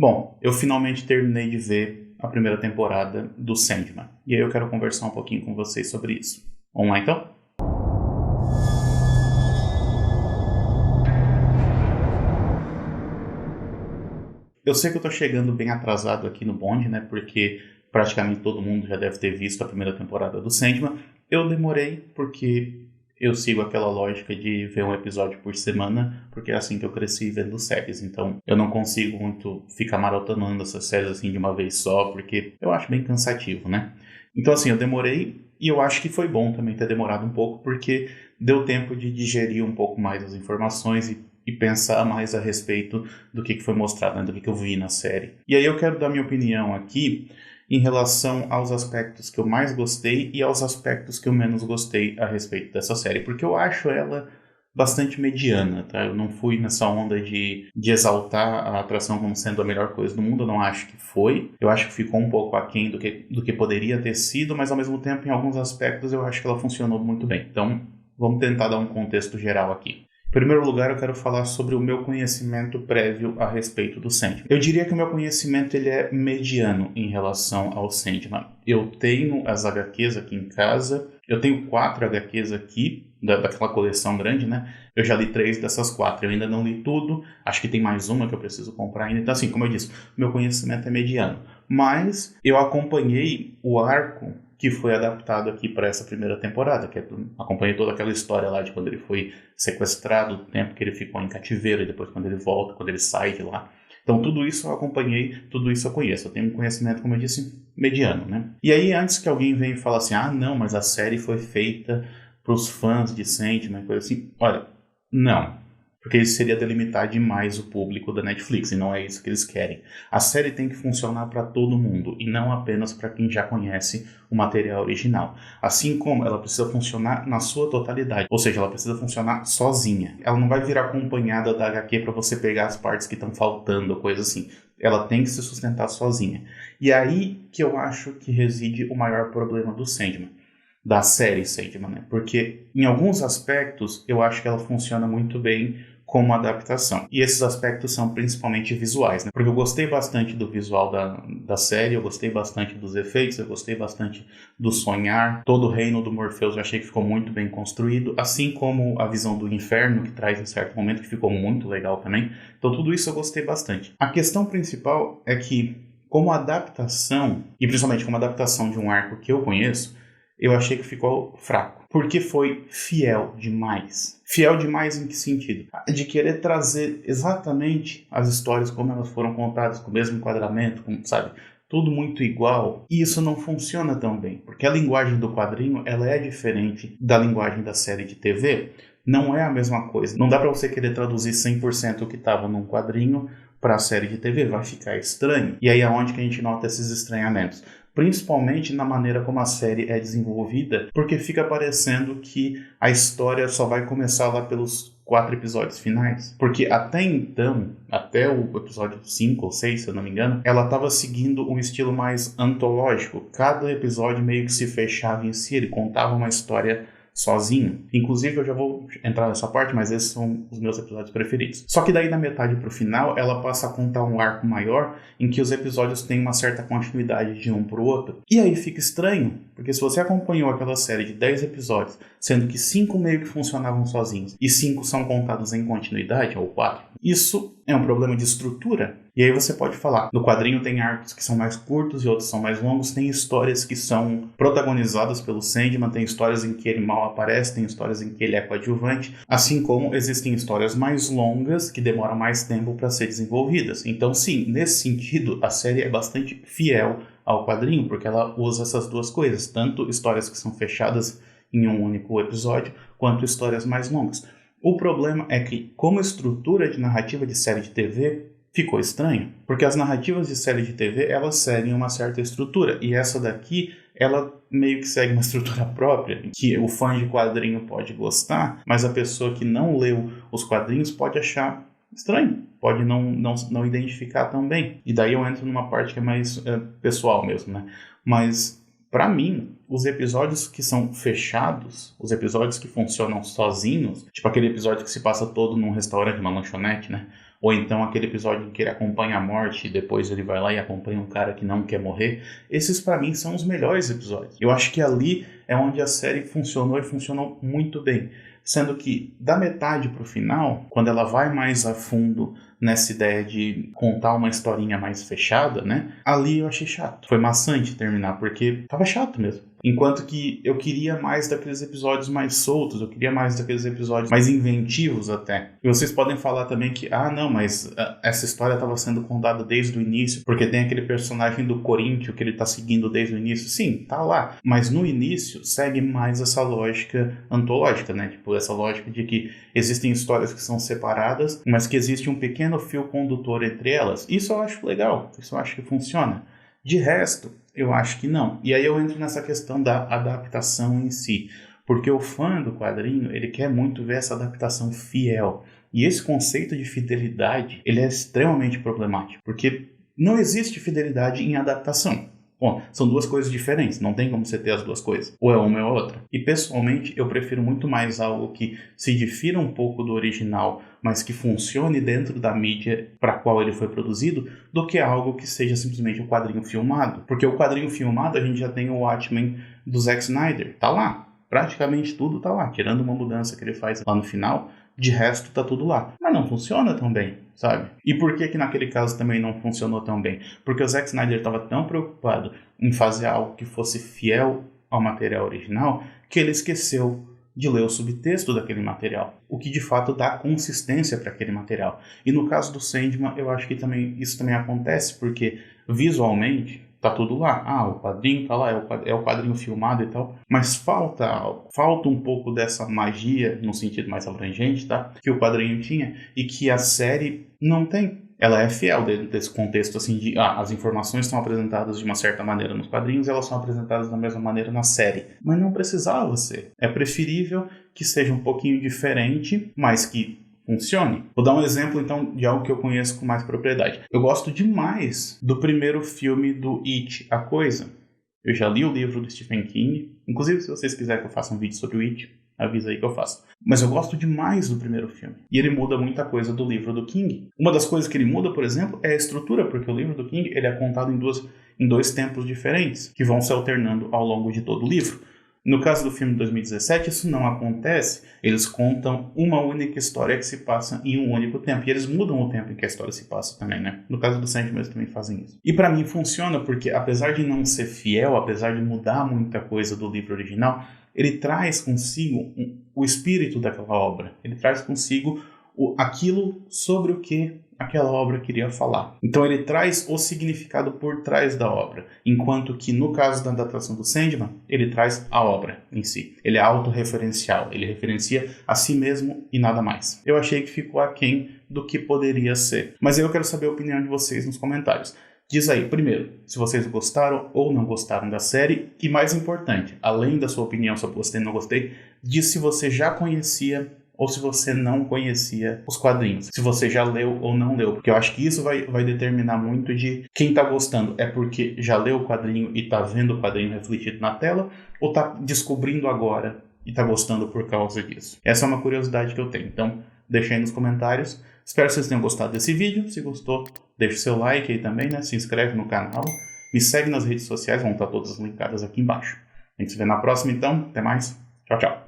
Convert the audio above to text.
Bom, eu finalmente terminei de ver a primeira temporada do Sandman. E aí eu quero conversar um pouquinho com vocês sobre isso. Vamos lá então? Eu sei que eu tô chegando bem atrasado aqui no bonde, né? Porque praticamente todo mundo já deve ter visto a primeira temporada do Sandman. Eu demorei porque eu sigo aquela lógica de ver um episódio por semana, porque é assim que eu cresci vendo séries. Então eu não consigo muito ficar maratonando essas séries assim de uma vez só, porque eu acho bem cansativo, né? Então assim, eu demorei e eu acho que foi bom também ter demorado um pouco, porque deu tempo de digerir um pouco mais as informações e pensar mais a respeito do que foi mostrado, né, do que eu vi na série. E aí eu quero dar minha opinião aqui em relação aos aspectos que eu mais gostei e aos aspectos que eu menos gostei a respeito dessa série, porque eu acho ela bastante mediana, tá? Eu não fui nessa onda de exaltar a atração como sendo a melhor coisa do mundo, eu não acho que foi. Eu acho que ficou um pouco aquém do que poderia ter sido, mas ao mesmo tempo, em alguns aspectos, eu acho que ela funcionou muito bem. Então, vamos tentar dar um contexto geral aqui. Em primeiro lugar, eu quero falar sobre o meu conhecimento prévio a respeito do Sandman. Eu diria que o meu conhecimento ele é mediano em relação ao Sandman. Eu tenho as HQs aqui em casa, eu tenho 4 HQs aqui, daquela coleção grande, né? Eu já li 3 dessas 4, eu ainda não li tudo, acho que tem mais uma que eu preciso comprar ainda. Então, assim, como eu disse, meu conhecimento é mediano. Mas eu acompanhei o arco que foi adaptado aqui para essa primeira temporada, que acompanhei toda aquela história lá de quando ele foi sequestrado, o tempo que ele ficou em cativeiro, e depois quando ele volta, quando ele sai de lá. Então tudo isso eu acompanhei, tudo isso eu conheço. Eu tenho um conhecimento, como eu disse, mediano, né? E aí, antes que alguém venha e fale assim, ah, não, mas a série foi feita para os fãs de Sandman, coisa assim. Olha, não. Porque isso seria delimitar demais o público da Netflix, e não é isso que eles querem. A série tem que funcionar para todo mundo, e não apenas para quem já conhece o material original. Assim como ela precisa funcionar na sua totalidade, ou seja, ela precisa funcionar sozinha. Ela não vai vir acompanhada da HQ para você pegar as partes que estão faltando, coisa assim. Ela tem que se sustentar sozinha. E é aí que eu acho que reside o maior problema do Sandman. Da série Sandman, né? Porque em alguns aspectos eu acho que ela funciona muito bem como adaptação. E esses aspectos são principalmente visuais, né? Porque eu gostei bastante do visual da série, eu gostei bastante dos efeitos, eu gostei bastante do sonhar. Todo o reino do Morpheus eu achei que ficou muito bem construído, assim como a visão do inferno que traz em certo momento, que ficou muito legal também. Então tudo isso eu gostei bastante. A questão principal é que, como adaptação, e principalmente como adaptação de um arco que eu conheço, eu achei que ficou fraco. Porque foi fiel demais. Fiel demais em que sentido? De querer trazer exatamente as histórias como elas foram contadas, com o mesmo enquadramento, sabe? Tudo muito igual. E isso não funciona tão bem. Porque a linguagem do quadrinho, ela é diferente da linguagem da série de TV. Não é a mesma coisa. Não dá pra você querer traduzir 100% o que estava num quadrinho para a série de TV. Vai ficar estranho. E aí é onde que a gente nota esses estranhamentos. Principalmente na maneira como a série é desenvolvida, porque fica parecendo que a história só vai começar lá pelos 4 episódios finais. Porque até então, até o episódio 5 ou 6, se eu não me engano, ela estava seguindo um estilo mais antológico. Cada episódio meio que se fechava em si, ele contava uma história sozinho. Inclusive, eu já vou entrar nessa parte, mas esses são os meus episódios preferidos. Só que daí, da metade pro final, ela passa a contar um arco maior, em que os episódios têm uma certa continuidade de um pro outro. E aí fica estranho, porque se você acompanhou aquela série de 10 episódios, sendo que 5 meio que funcionavam sozinhos, e 5 são contados em continuidade, ou 4, isso é um problema de estrutura. E aí você pode falar, no quadrinho tem arcos que são mais curtos e outros são mais longos, tem histórias que são protagonizadas pelo Sandman, tem histórias em que ele mal aparece, tem histórias em que ele é coadjuvante, assim como existem histórias mais longas que demoram mais tempo para ser desenvolvidas. Então sim, nesse sentido, a série é bastante fiel ao quadrinho, porque ela usa essas duas coisas, tanto histórias que são fechadas em um único episódio, quanto histórias mais longas. O problema é que, como estrutura de narrativa de série de TV, ficou estranho, porque as narrativas de série de TV, elas seguem uma certa estrutura, e essa daqui, ela meio que segue uma estrutura própria, que o fã de quadrinho pode gostar, mas a pessoa que não leu os quadrinhos pode achar estranho, pode não identificar tão bem. E daí eu entro numa parte que é mais pessoal mesmo, né? Mas, pra mim, os episódios que são fechados, os episódios que funcionam sozinhos, tipo aquele episódio que se passa todo num restaurante, numa lanchonete, né? ou então aquele episódio em que ele acompanha a morte e depois ele vai lá e acompanha um cara que não quer morrer. Esses pra mim são os melhores episódios. Eu acho que ali é onde a série funcionou e funcionou muito bem. Sendo que da metade pro final, quando ela vai mais a fundo nessa ideia de contar uma historinha mais fechada, né? Ali eu achei chato. Foi maçante terminar, porque tava chato mesmo. Enquanto que eu queria mais daqueles episódios mais soltos, eu queria mais daqueles episódios mais inventivos até. E vocês podem falar também que, não, mas essa história estava sendo contada desde o início, porque tem aquele personagem do Corinthians que ele tá seguindo desde o início. Sim, tá lá. Mas no início segue mais essa lógica antológica, né? Tipo, essa lógica de que existem histórias que são separadas, mas que existe um pequeno fio condutor entre elas. Isso eu acho legal, isso eu acho que funciona. De resto, eu acho que não. E aí eu entro nessa questão da adaptação em si. Porque o fã do quadrinho, ele quer muito ver essa adaptação fiel. E esse conceito de fidelidade, ele é extremamente problemático. Porque não existe fidelidade em adaptação. Bom, são duas coisas diferentes, não tem como você ter as duas coisas. Ou é uma ou é outra. E pessoalmente, eu prefiro muito mais algo que se difira um pouco do original, mas que funcione dentro da mídia para a qual ele foi produzido, do que algo que seja simplesmente um quadrinho filmado. Porque o quadrinho filmado, a gente já tem o Watchmen do Zack Snyder. Tá lá. Praticamente tudo tá lá. Tirando uma mudança que ele faz lá no final, de resto tá tudo lá. Mas não funciona tão bem, sabe? E por que naquele caso também não funcionou tão bem? Porque o Zack Snyder estava tão preocupado em fazer algo que fosse fiel ao material original, que ele esqueceu de ler o subtexto daquele material, o que de fato dá consistência para aquele material. E no caso do Sandman, eu acho que isso também acontece, porque visualmente tá tudo lá. O quadrinho tá lá, é o quadrinho filmado e tal. Mas falta um pouco dessa magia, no sentido mais abrangente, tá? Que o quadrinho tinha e que a série não tem. Ela é fiel dentro desse contexto, assim, de as informações são apresentadas de uma certa maneira nos quadrinhos e elas são apresentadas da mesma maneira na série. Mas não precisava ser. É preferível que seja um pouquinho diferente, mas que funcione. Vou dar um exemplo, então, de algo que eu conheço com mais propriedade. Eu gosto demais do primeiro filme do It, A Coisa. Eu já li o livro do Stephen King. Inclusive, se vocês quiserem que eu faça um vídeo sobre o It, avisa aí que eu faço. Mas eu gosto demais do primeiro filme. E ele muda muita coisa do livro do King. Uma das coisas que ele muda, por exemplo, é a estrutura, porque o livro do King ele é contado em dois tempos diferentes, que vão se alternando ao longo de todo o livro. No caso do filme de 2017, isso não acontece. Eles contam uma única história que se passa em um único tempo. E eles mudam o tempo em que a história se passa também, né? No caso do Sandman, eles também fazem isso. E pra mim funciona porque, apesar de não ser fiel, apesar de mudar muita coisa do livro original, ele traz consigo o espírito daquela obra. Ele traz consigo aquilo sobre o que aquela obra queria falar. Então ele traz o significado por trás da obra, enquanto que no caso da adaptação do Sandman, ele traz a obra em si. Ele é autorreferencial, ele referencia a si mesmo e nada mais. Eu achei que ficou aquém do que poderia ser. Mas eu quero saber a opinião de vocês nos comentários. Diz aí, primeiro, se vocês gostaram ou não gostaram da série, e mais importante, além da sua opinião sobre gostei ou não gostei, diz se você já conhecia ou se você não conhecia os quadrinhos, se você já leu ou não leu, porque eu acho que isso vai determinar muito de quem tá gostando, é porque já leu o quadrinho e tá vendo o quadrinho refletido na tela, ou tá descobrindo agora e tá gostando por causa disso. Essa é uma curiosidade que eu tenho, então deixa aí nos comentários. Espero que vocês tenham gostado desse vídeo, se gostou, deixa o seu like aí também, né? Se inscreve no canal, me segue nas redes sociais, vão estar todas linkadas aqui embaixo. A gente se vê na próxima então, até mais, tchau, tchau.